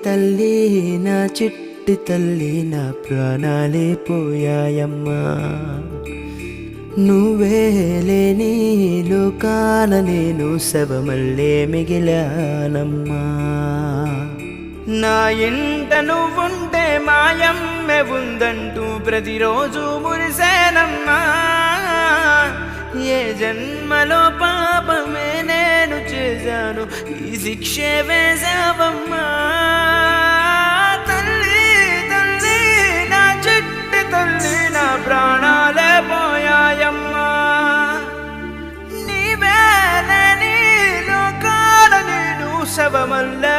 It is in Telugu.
తల్లి నా చిట్టి తల్లి నా ప్రాణాలే పోయాయమ్మా నువ్వే లేని లోకాన నేను శవమల్లే మిగిలానమ్మా నా ఇంట నువ్వుంటే మాయమ్మె ఉందంటూ ప్రతిరోజు మురిసేనమ్మా ఏ జన్మలో పాపమే నేను చేశాను ఈ శిక్షే వేశావమ్మా తల్లి తల్లి నా చిట్టి తల్లి నా ప్రాణాలే పోయాయమ్మా నీవే లేని లోకాల నేను శవమల్లే